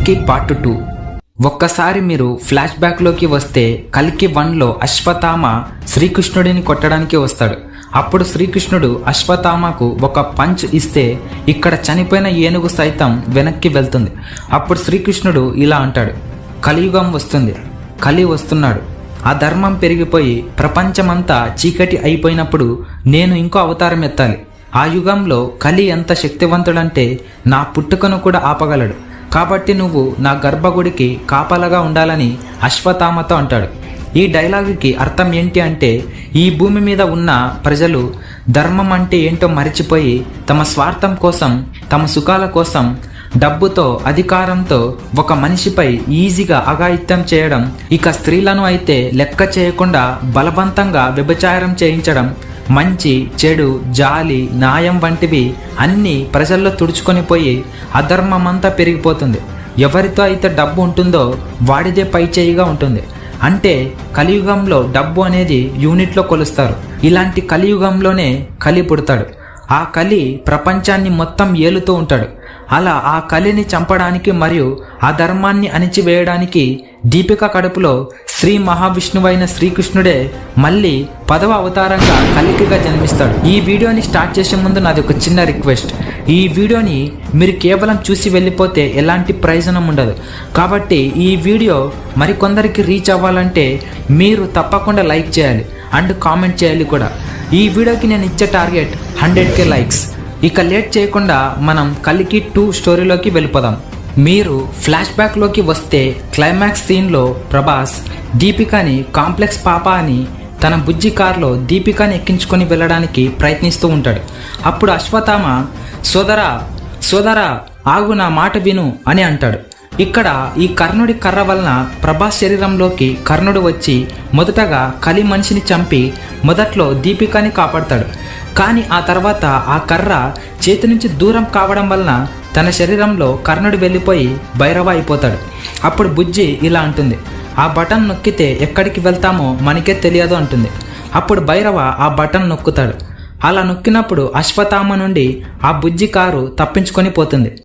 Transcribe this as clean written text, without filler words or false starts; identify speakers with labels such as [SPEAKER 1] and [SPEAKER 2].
[SPEAKER 1] కల్కి పార్ట్ 2. ఒక్కసారి మీరు ఫ్లాష్ బ్యాక్లోకి వస్తే కల్కి 1లో అశ్వత్థామ శ్రీకృష్ణుడిని కొట్టడానికి వస్తాడు. అప్పుడు శ్రీకృష్ణుడు అశ్వత్థామకు ఒక పంచ్ ఇస్తే ఇక్కడ చనిపోయిన ఏనుగు సైతం వెనక్కి వెళ్తుంది. అప్పుడు శ్రీకృష్ణుడు ఇలా అంటాడు, కలియుగం వస్తుంది, కలి వస్తున్నాడు, ఆ ధర్మం పెరిగిపోయి ప్రపంచమంతా చీకటి అయిపోయినప్పుడు నేను ఇంకో అవతారం ఎత్తాలి. ఆ యుగంలో కలి ఎంత శక్తివంతుడంటే నా పుట్టుకను కూడా ఆపగలడు. కాబట్టి నువ్వు నా గర్భగుడికి కాపలాగా ఉండాలని అశ్వత్థామతో అంటాడు. ఈ డైలాగుకి అర్థం ఏంటి అంటే, ఈ భూమి మీద ఉన్న ప్రజలు ధర్మం అంటే ఏంటో మరిచిపోయి తమ స్వార్థం కోసం, తమ సుఖాల కోసం, డబ్బుతో, అధికారంతో ఒక మనిషిపై ఈజీగా అఘాయిత్యం చేయడం, ఇక స్త్రీలను అయితే లెక్క చేయకుండా బలవంతంగా వ్యభిచారం చేయించడం, మంచి, చెడు, జాలి, న్యాయం వంటివి అన్నీ ప్రజల్లో తుడుచుకొని పోయి అధర్మమంతా పెరిగిపోతుంది. ఎవరితో అయితే డబ్బు ఉంటుందో వాడిదే పై చేయిగా ఉంటుంది. అంటే కలియుగంలో డబ్బు అనేది యూనిట్లో కొలుస్తారు. ఇలాంటి కలియుగంలోనే కలి పుడతాడు. ఆ కలి ప్రపంచాన్ని మొత్తం ఏలుతూ ఉంటాడు. అలా ఆ కలిని చంపడానికి మరియు ఆ ధర్మాన్ని అణిచివేయడానికి దీపిక కడుపులో శ్రీ మహావిష్ణువైన శ్రీకృష్ణుడే మళ్ళీ 10వ అవతారంగా కలికిగా జన్మిస్తాడు. ఈ వీడియోని స్టార్ట్ చేసే ముందు నాది ఒక చిన్న రిక్వెస్ట్. ఈ వీడియోని మీరు కేవలం చూసి వెళ్ళిపోతే ఎలాంటి ప్రయోజనం ఉండదు. కాబట్టి ఈ వీడియో మరికొందరికి రీచ్ అవ్వాలంటే మీరు తప్పకుండా లైక్ చేయాలి అండ్ కామెంట్ చేయాలి కూడా. ఈ వీడియోకి నేను ఇచ్చే టార్గెట్ 100K లైక్స్. ఇక లేట్ చేయకుండా మనం కల్కి 2 స్టోరీలోకి వెళ్ళిపోదాం. మీరు ఫ్లాష్ బ్యాక్లోకి వస్తే క్లైమాక్స్ సీన్లో ప్రభాస్ దీపికని కాంప్లెక్స్ పాప అని తన బుజ్జి కార్లో దీపికని ఎక్కించుకొని వెళ్ళడానికి ప్రయత్నిస్తూ ఉంటాడు. అప్పుడు అశ్వత్థామ సోదరా ఆగు, నా మాట విను అని అంటాడు. ఇక్కడ ఈ కర్ణుడి కర్ర వలన ప్రభాస్ శరీరంలోకి కర్ణుడు వచ్చి మొదటగా కలి మనిషిని చంపి మొదట్లో దీపికని కాపాడతాడు. కానీ ఆ తర్వాత ఆ కర్ర చేతి నుంచి దూరం కావడం వలన తన శరీరంలో కర్ణుడు వెళ్ళిపోయి భైరవ అయిపోతాడు. అప్పుడు బుజ్జి ఇలా అంటుంది, ఆ బటన్ నొక్కితే ఎక్కడికి వెళ్తామో మనకే తెలియదు అంటుంది. అప్పుడు భైరవ ఆ బటన్ నొక్కుతాడు. అలా నొక్కినప్పుడు అశ్వత్థామ నుండి ఆ బుజ్జి కారు తప్పించుకొని పోతుంది.